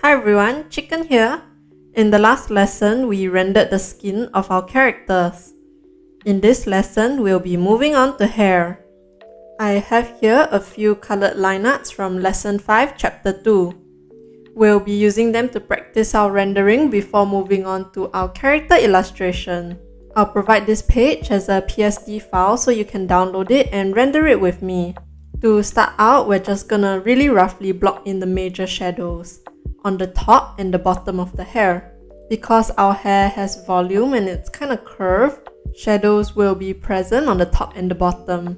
Hi everyone, Chicken here. In the last lesson, we rendered the skin of our characters. In this lesson, we'll be moving on to hair. I have here a few colored line arts from Lesson 5, Chapter 2. We'll be using them to practice our rendering before moving on to our character illustration. I'll provide this page as a PSD file so you can download it and render it with me. To start out, we're just gonna really roughly block in the major shadows on the top and the bottom of the hair. Because our hair has volume and it's kind of curved, shadows will be present on the top and the bottom.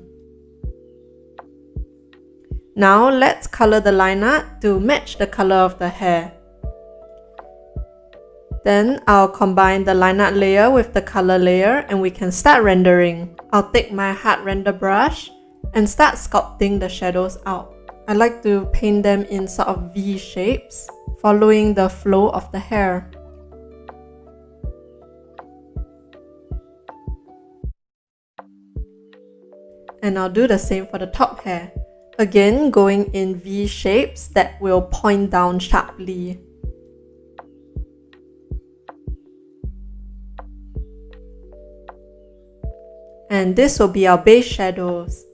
Now let's color the line art to match the color of the hair. Then I'll combine the line art layer with the color layer and we can start rendering. I'll take my hard render brush and start sculpting the shadows out. I like to paint them in sort of V shapes, following the flow of the hair. And I'll do the same for the top hair. Again, going in V shapes that will point down sharply. And this will be our base shadows.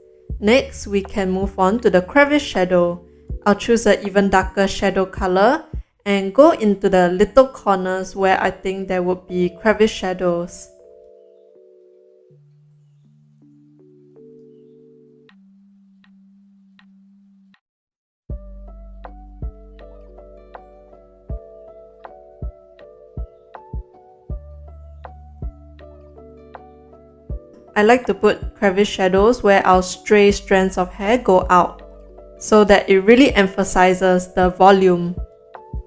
Next, we can move on to the crevice shadow. I'll choose an even darker shadow color and go into the little corners where I think there would be crevice shadows. I like to put crevice shadows where our stray strands of hair go out, so that it really emphasizes the volume.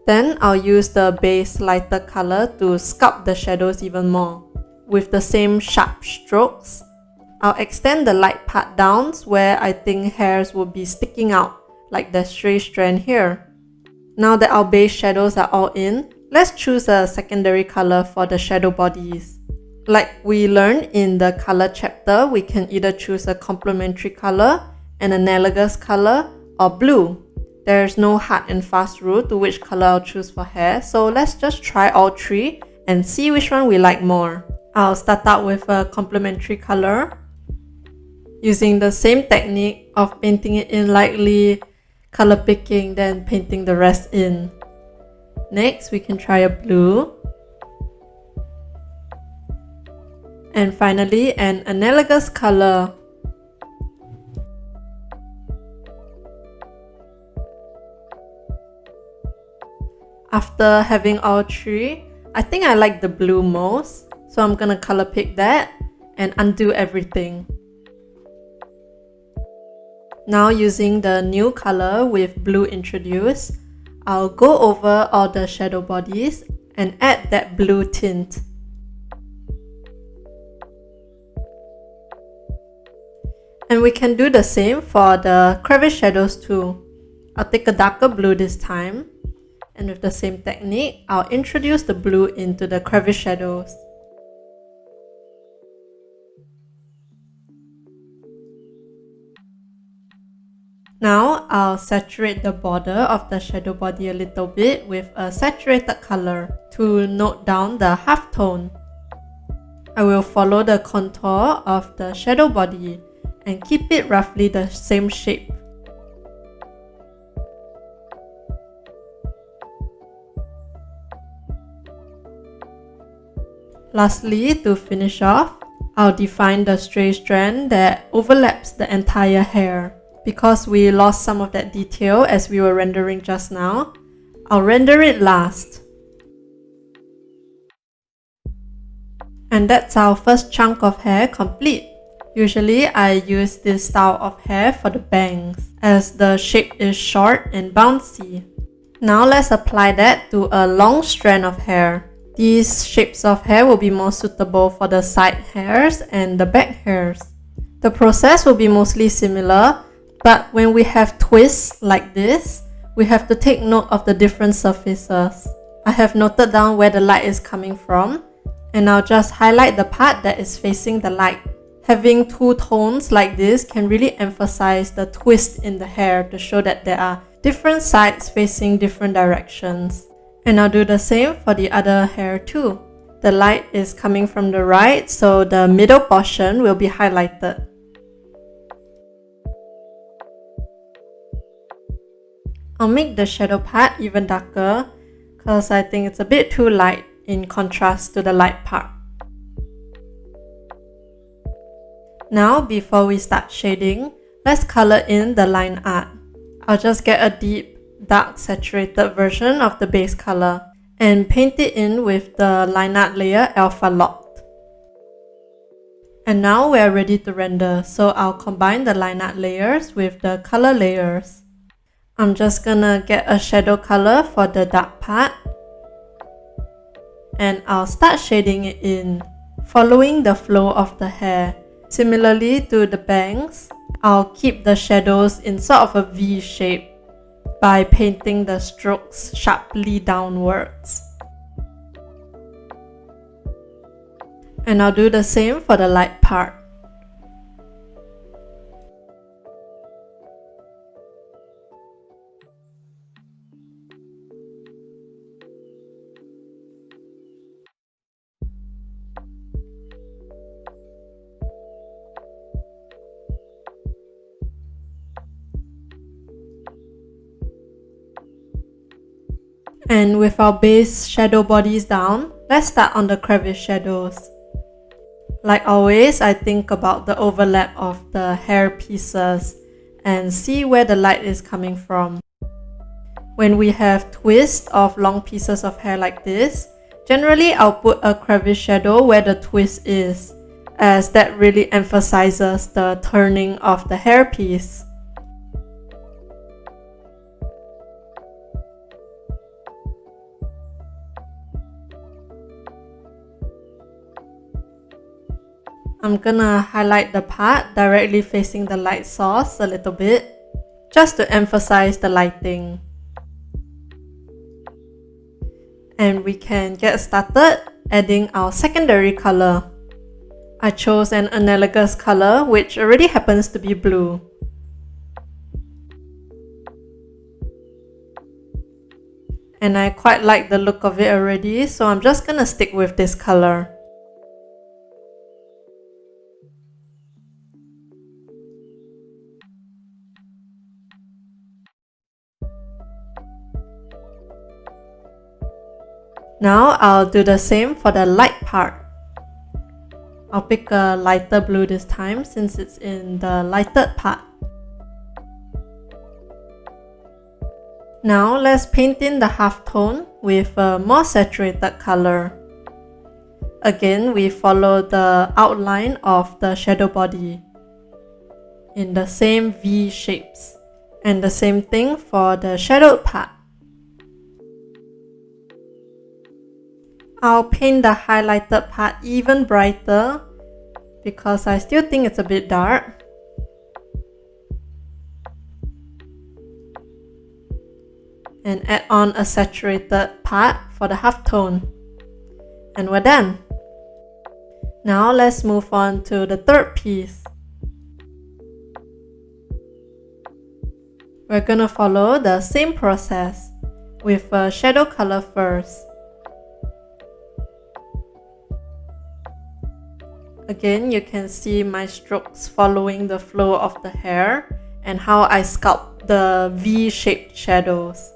Then I'll use the base lighter color to sculpt the shadows even more. With the same sharp strokes, I'll extend the light part down where I think hairs will be sticking out, like the stray strand here. Now that our base shadows are all in, let's choose a secondary color for the shadow bodies. Like we learned in the color chapter, we can either choose a complementary color, an analogous color, or blue. There's no hard and fast rule to which color I'll choose for hair, so let's just try all three and see which one we like more. I'll start out with a complementary color, using the same technique of painting it in lightly, color picking, then painting the rest in. Next, we can try a blue. And finally, an analogous color. After having all three, I think I like the blue most, so I'm gonna color pick that and undo everything. Now using the new color with blue introduced, I'll go over all the shadow bodies and add that blue tint. And we can do the same for the crevice shadows too. I'll take a darker blue this time, and with the same technique, I'll introduce the blue into the crevice shadows. Now, I'll saturate the border of the shadow body a little bit with a saturated color to note down the halftone. I will follow the contour of the shadow body and keep it roughly the same shape. Lastly, to finish off, I'll define the stray strand that overlaps the entire hair. Because we lost some of that detail as we were rendering just now, I'll render it last. And that's our first chunk of hair complete. Usually, I use this style of hair for the bangs, as the shape is short and bouncy. Now let's apply that to a long strand of hair. These shapes of hair will be more suitable for the side hairs and the back hairs. The process will be mostly similar, but when we have twists like this, we have to take note of the different surfaces. I have noted down where the light is coming from, and I'll just highlight the part that is facing the light. Having two tones like this can really emphasize the twist in the hair to show that there are different sides facing different directions. And I'll do the same for the other hair too. The light is coming from the right, so the middle portion will be highlighted. I'll make the shadow part even darker because I think it's a bit too light in contrast to the light part. Now, before we start shading, let's color in the line art. I'll just get a deep, dark saturated version of the base color and paint it in with the line art layer alpha locked. And now we're ready to render, so I'll combine the line art layers with the color layers. I'm just gonna get a shadow color for the dark part, and I'll start shading it in, following the flow of the hair. Similarly to the bangs, I'll keep the shadows in sort of a V shape by painting the strokes sharply downwards. And I'll do the same for the light part. And with our base shadow bodies down, let's start on the crevice shadows. Like always, I think about the overlap of the hair pieces and see where the light is coming from. When we have twists of long pieces of hair like this, generally I'll put a crevice shadow where the twist is, as that really emphasizes the turning of the hair piece. I'm gonna highlight the part directly facing the light source a little bit, just to emphasize the lighting. And we can get started adding our secondary color. I chose an analogous color which already happens to be blue. And I quite like the look of it already, so I'm just gonna stick with this color. Now I'll do the same for the light part. I'll pick a lighter blue this time since it's in the lighted part. Now let's paint in the halftone with a more saturated color. Again, we follow the outline of the shadow body in the same V shapes, and the same thing for the shadowed part. I'll paint the highlighted part even brighter because I still think it's a bit dark. And add on a saturated part for the halftone. And we're done. Now let's move on to the third piece. We're gonna follow the same process with a shadow color first. Again, you can see my strokes following the flow of the hair and how I sculpt the V-shaped shadows.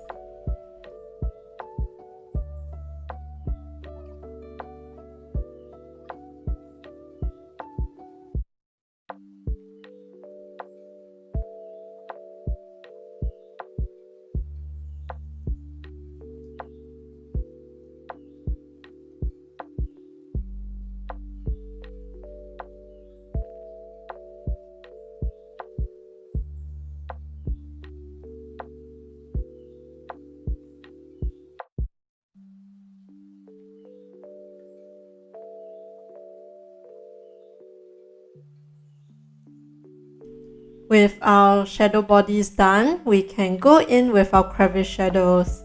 With our shadow bodies done, we can go in with our crevice shadows.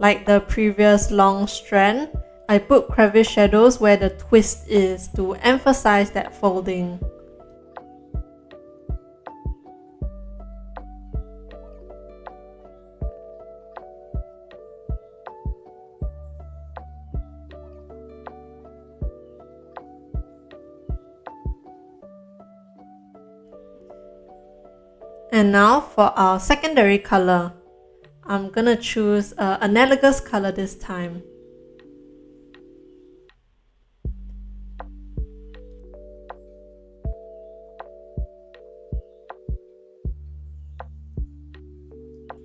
Like the previous long strand, I put crevice shadows where the twist is to emphasize that folding. And now for our secondary color, I'm gonna choose an analogous color this time.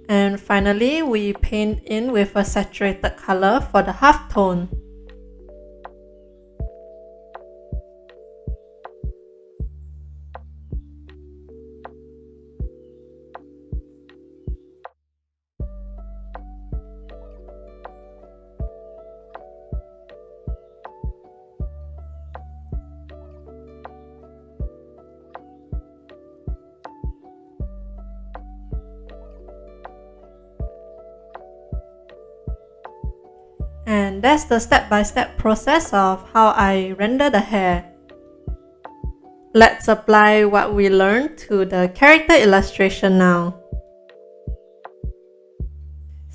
And finally, we paint in with a saturated color for the halftone. And that's the step-by-step process of how I render the hair. Let's apply what we learned to the character illustration now.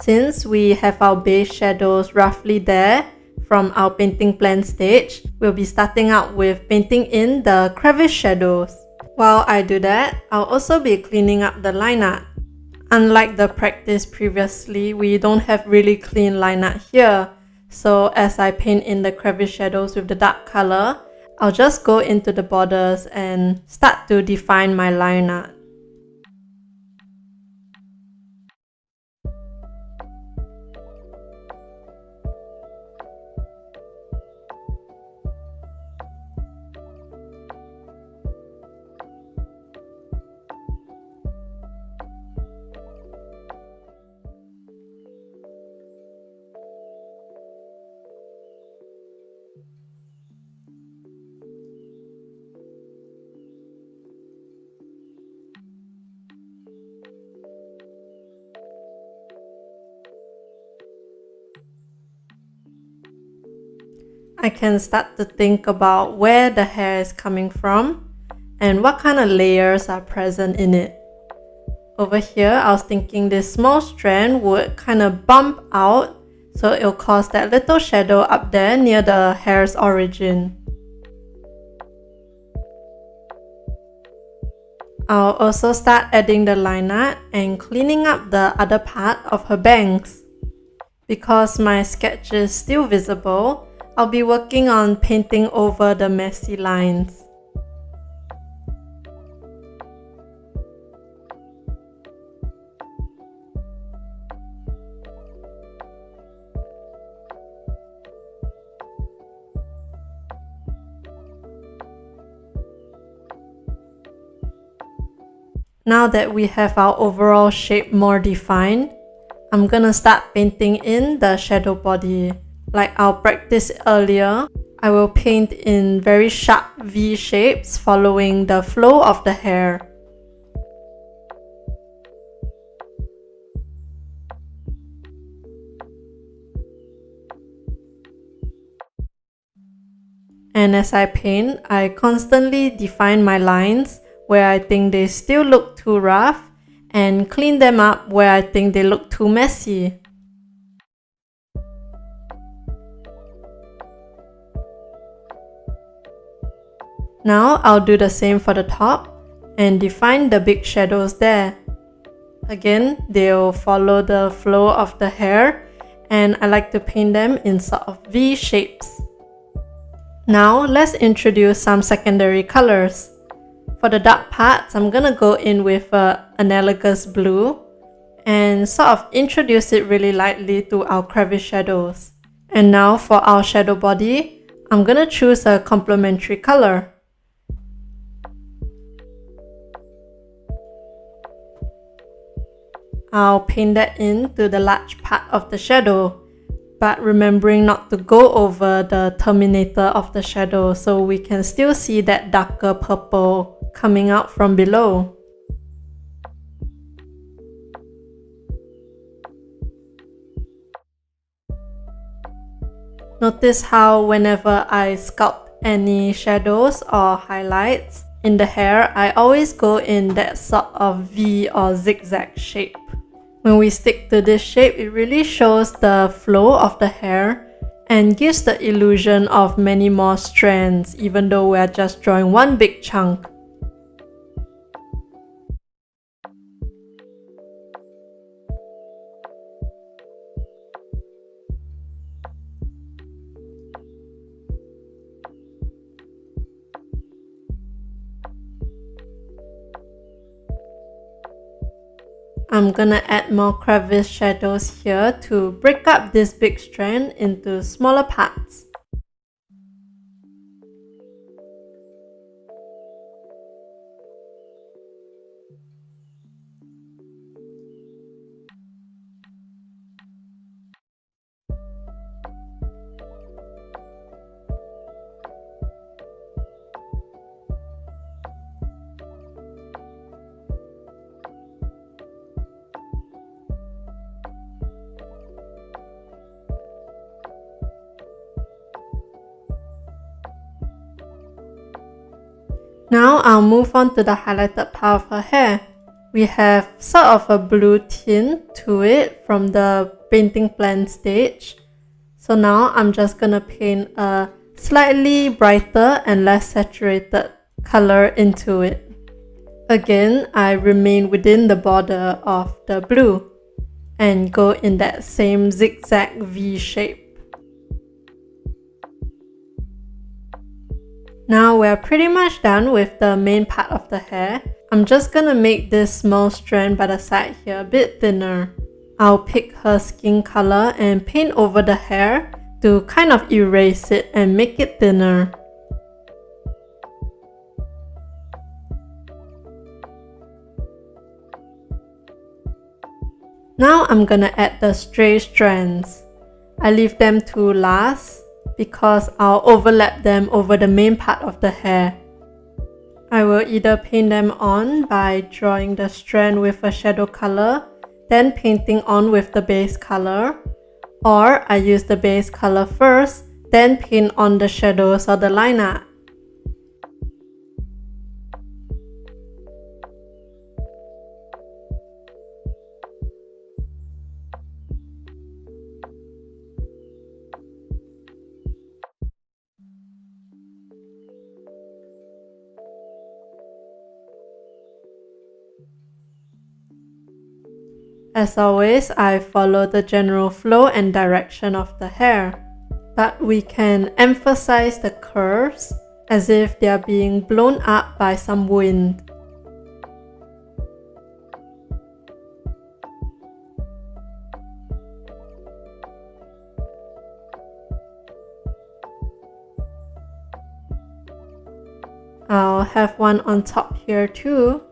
Since we have our base shadows roughly there from our painting plan stage, we'll be starting out with painting in the crevice shadows. While I do that, I'll also be cleaning up the line art. Unlike the practice previously, we don't have really clean line art here. So as I paint in the crevice shadows with the dark color, I'll just go into the borders and start to define my line art. I can start to think about where the hair is coming from and what kind of layers are present in it. Over here, I was thinking this small strand would kind of bump out, so it'll cause that little shadow up there near the hair's origin. I'll also start adding the line art and cleaning up the other part of her bangs. Because my sketch is still visible, I'll be working on painting over the messy lines. Now that we have our overall shape more defined, I'm gonna start painting in the shadow body. Like our practice earlier, I will paint in very sharp V shapes following the flow of the hair. And as I paint, I constantly define my lines where I think they still look too rough and clean them up where I think they look too messy. Now I'll do the same for the top and define the big shadows there. Again, they'll follow the flow of the hair and I like to paint them in sort of V shapes. Now let's introduce some secondary colors. For the dark parts, I'm gonna go in with an analogous blue and sort of introduce it really lightly to our crevice shadows. And now for our shadow body, I'm gonna choose a complementary color. I'll paint that into the large part of the shadow, but remembering not to go over the terminator of the shadow so we can still see that darker purple coming out from below. Notice how whenever I sculpt any shadows or highlights in the hair, I always go in that sort of V or zigzag shape. When we stick to this shape, it really shows the flow of the hair and gives the illusion of many more strands, even though we are just drawing one big chunk. I'm gonna add more crevice shadows here to break up this big strand into smaller parts. Now I'll move on to the highlighted part of her hair. We have sort of a blue tint to it from the painting plan stage. So now I'm just gonna paint a slightly brighter and less saturated color into it. Again, I remain within the border of the blue and go in that same zigzag V shape. Now we're pretty much done with the main part of the hair. I'm just gonna make this small strand by the side here a bit thinner. I'll pick her skin color and paint over the hair to kind of erase it and make it thinner. Now I'm gonna add the stray strands. I leave them to last because I'll overlap them over the main part of the hair. I will either paint them on by drawing the strand with a shadow color, then painting on with the base color, or I use the base color first, then paint on the shadows or the line art. As always, I follow the general flow and direction of the hair, but we can emphasize the curves as if they are being blown up by some wind. I'll have one on top here too.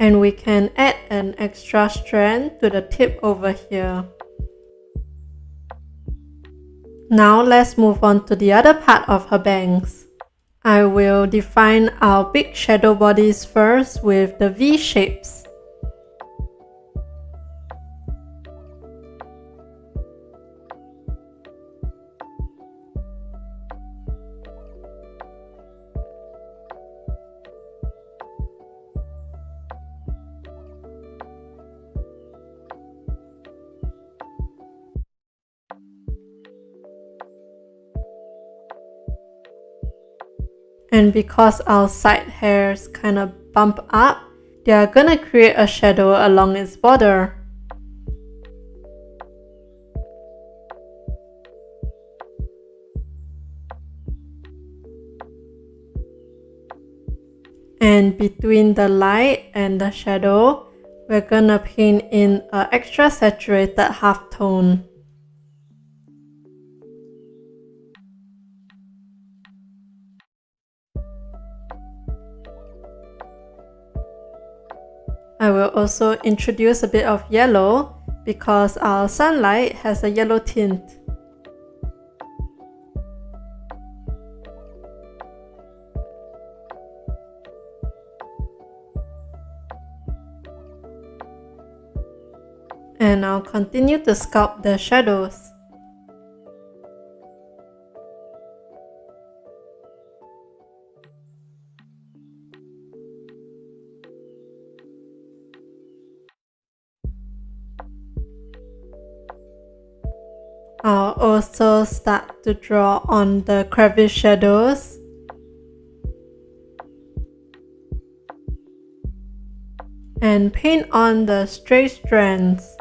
And we can add an extra strand to the tip over here. Now let's move on to the other part of her bangs. I will define our big shadow bodies first with the V shapes. And because our side hairs kind of bump up, they are gonna create a shadow along its border. And between the light and the shadow, we're gonna paint in an extra saturated halftone. I will also introduce a bit of yellow because our sunlight has a yellow tint. And I'll continue to sculpt the shadows. I'll also start to draw on the crevice shadows. And paint on the stray strands.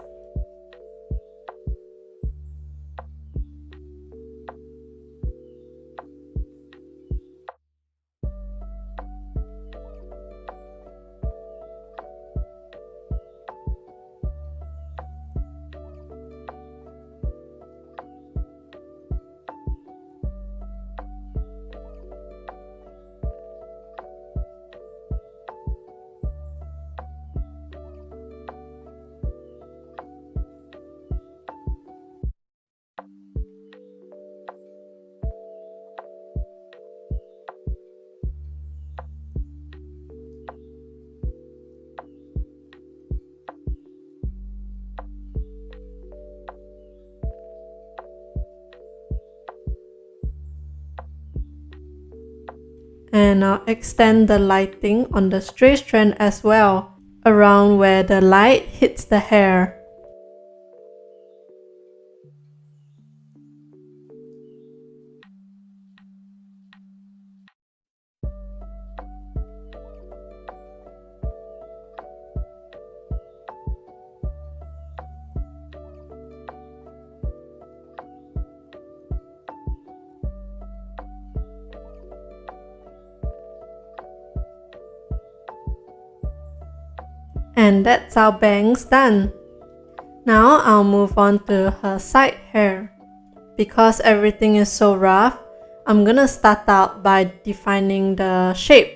And I'll extend the lighting on the stray strand as well, around where the light hits the hair. And that's our bangs done. Now I'll move on to her side hair. Because everything is so rough, I'm gonna start out by defining the shape.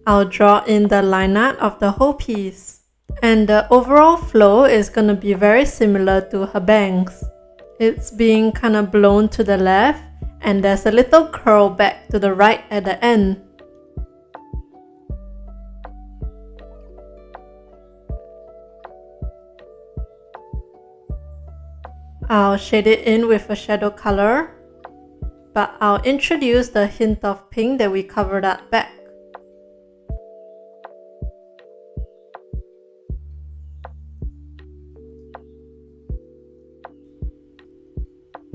I'll draw in the line art of the whole piece. And the overall flow is gonna be very similar to her bangs. It's being kinda blown to the left, and there's a little curl back to the right at the end. I'll shade it in with a shadow color, but I'll introduce the hint of pink that we covered up back.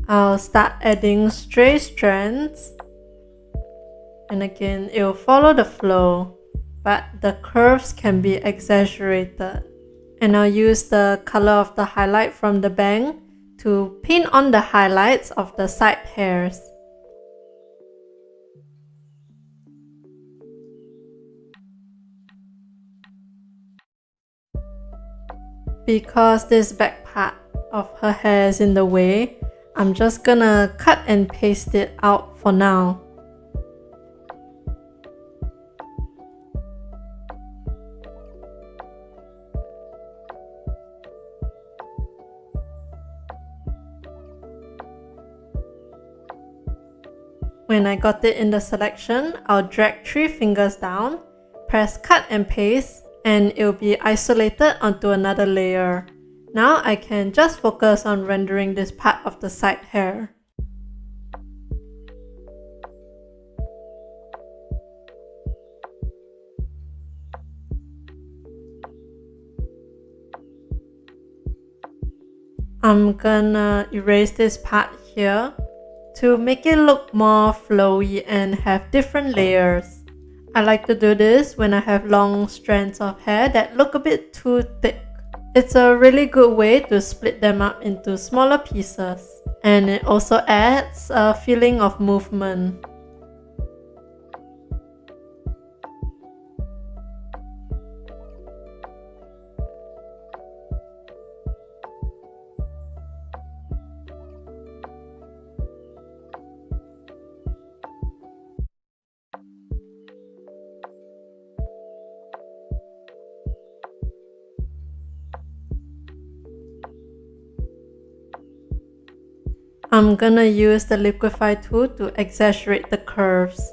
I'll start adding stray strands, and again it will follow the flow, but the curves can be exaggerated. And I'll use the color of the highlight from the bang to paint on the highlights of the side hairs. Because this back part of her hair is in the way, I'm just gonna cut and paste it out for now. When I got it in the selection, I'll drag 3 fingers down, press cut and paste, and it will be isolated onto another layer. Now I can just focus on rendering this part of the side hair. I'm gonna erase this part here to make it look more flowy and have different layers. I like to do this when I have long strands of hair that look a bit too thick. It's a really good way to split them up into smaller pieces, and it also adds a feeling of movement. I'm gonna use the liquify tool to exaggerate the curves.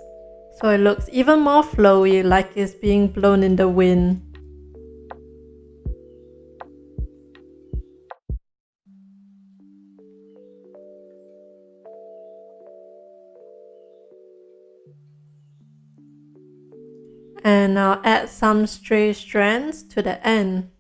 so it looks even more flowy, like it's being blown in the wind. And I'll add some stray strands to the end.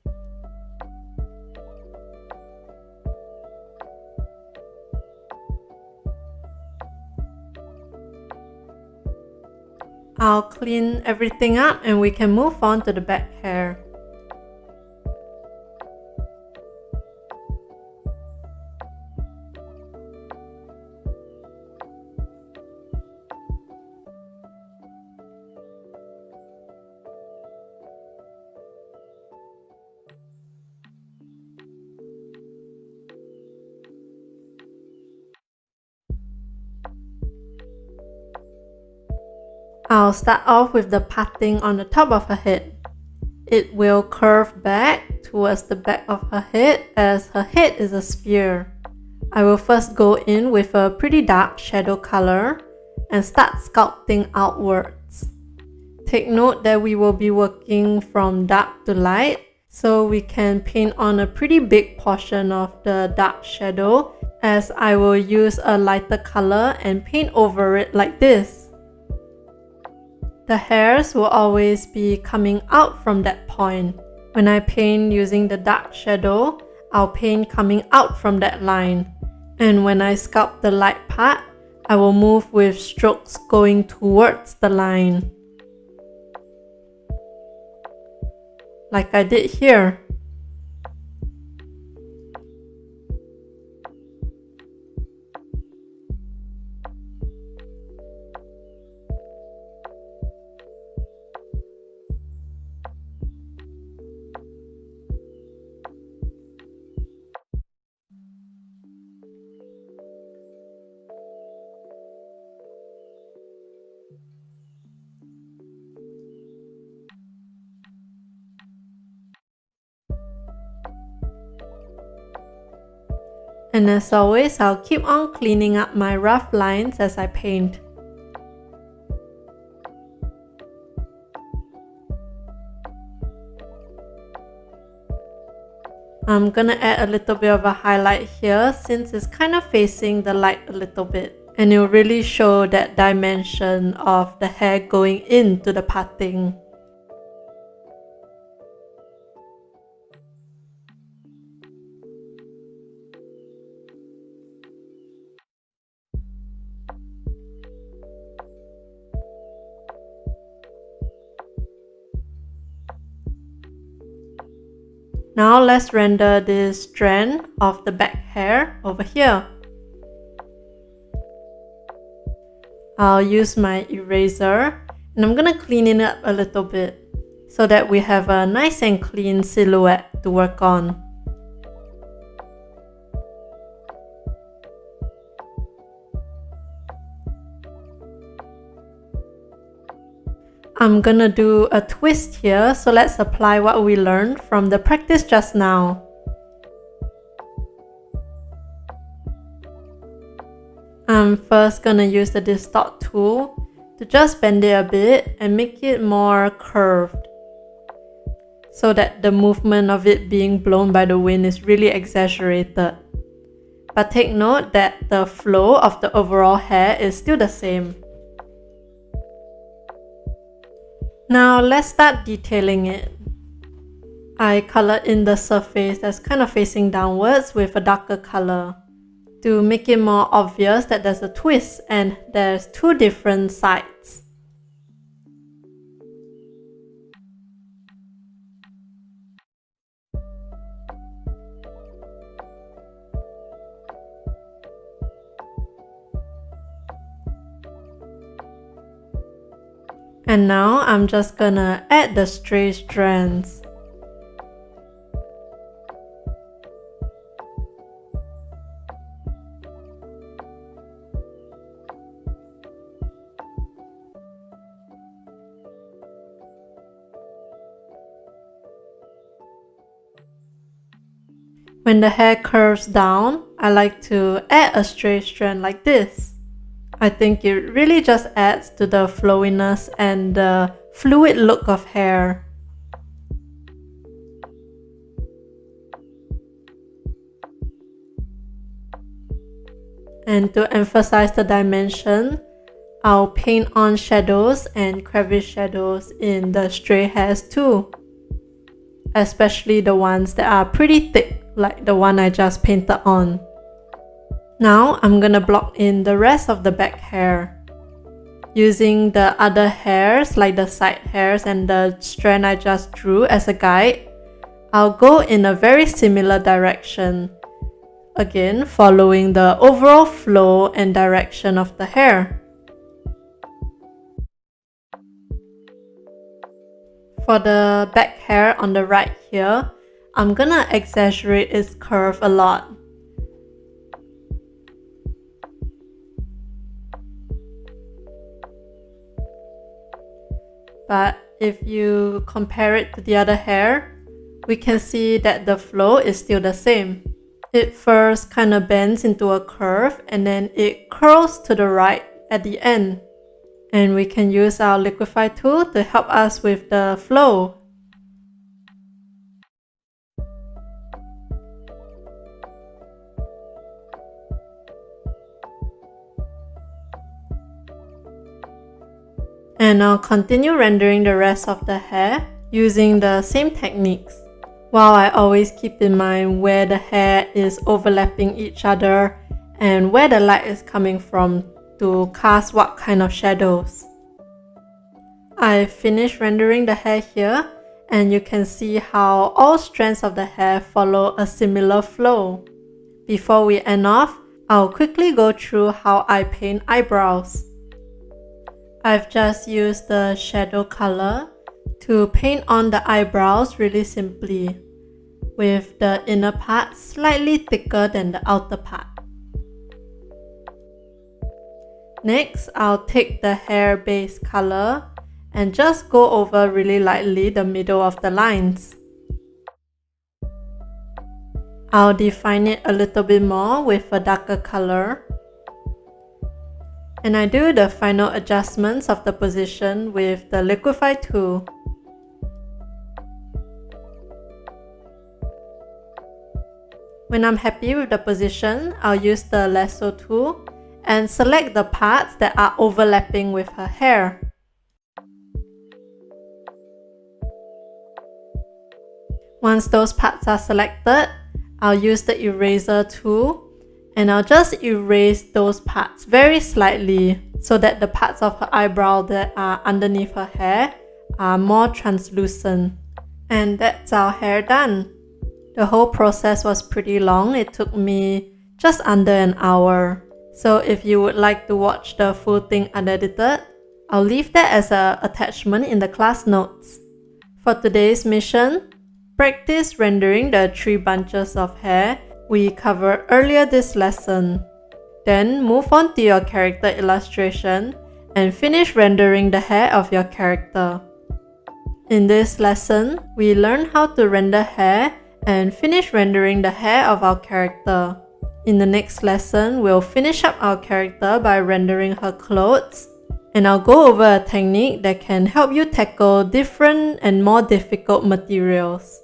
I'll clean everything up and we can move on to the back hair. I'll start off with the parting on the top of her head. It will curve back towards the back of her head as her head is a sphere. I will first go in with a pretty dark shadow color and start sculpting outwards. Take note that we will be working from dark to light, so we can paint on a pretty big portion of the dark shadow, as I will use a lighter color and paint over it like this. The hairs will always be coming out from that point. When I paint using the dark shadow, I'll paint coming out from that line. And when I sculpt the light part, I will move with strokes going towards the line, like I did here. And as always, I'll keep on cleaning up my rough lines as I paint. I'm gonna add a little bit of a highlight here since it's kind of facing the light a little bit. And it'll really show that dimension of the hair going into the parting. Now let's render this strand of the back hair over here. I'll use my eraser and I'm gonna clean it up a little bit so that we have a nice and clean silhouette to work on. I'm gonna do a twist here, so let's apply what we learned from the practice just now. I'm first gonna use the distort tool to just bend it a bit and make it more curved, so that the movement of it being blown by the wind is really exaggerated. But take note that the flow of the overall hair is still the same. Now let's start detailing it. I colored in the surface that's kind of facing downwards with a darker color to make it more obvious that there's a twist and there's two different sides. And now I'm just gonna add the stray strands. When the hair curves down, I like to add a stray strand like this. I think it really just adds to the flowiness and the fluid look of hair. And to emphasize the dimension, I'll paint on shadows and crevice shadows in the stray hairs too. Especially the ones that are pretty thick, like the one I just painted on. Now I'm gonna block in the rest of the back hair. Using the other hairs, like the side hairs and the strand I just drew as a guide, I'll go in a very similar direction. Again, following the overall flow and direction of the hair. For the back hair on the right here, I'm gonna exaggerate its curve a lot. But if you compare it to the other hair, we can see that the flow is still the same. It first kind of bends into a curve and then it curls to the right at the end. And we can use our liquify tool to help us with the flow. And I'll continue rendering the rest of the hair using the same techniques, while I always keep in mind where the hair is overlapping each other and where the light is coming from to cast what kind of shadows. I finished rendering the hair here, and you can see how all strands of the hair follow a similar flow. Before we end off, I'll quickly go through how I paint eyebrows. I've just used the shadow color to paint on the eyebrows really simply, with the inner part slightly thicker than the outer part. Next, I'll take the hair base color and just go over really lightly the middle of the lines. I'll define it a little bit more with a darker color. And I do the final adjustments of the position with the liquify tool. When I'm happy with the position, I'll use the lasso tool and select the parts that are overlapping with her hair. Once those parts are selected, I'll use the eraser tool and I'll just erase those parts very slightly so that the parts of her eyebrow that are underneath her hair are more translucent. And that's our hair done. The whole process was pretty long. It took me just under an hour. So if you would like to watch the full thing unedited, I'll leave that as an attachment in the class notes. For today's mission, practice rendering the 3 bunches of hair we covered earlier this lesson. Then move on to your character illustration and finish rendering the hair of your character. In this lesson, we learn how to render hair and finish rendering the hair of our character. In the next lesson, we'll finish up our character by rendering her clothes, and I'll go over a technique that can help you tackle different and more difficult materials.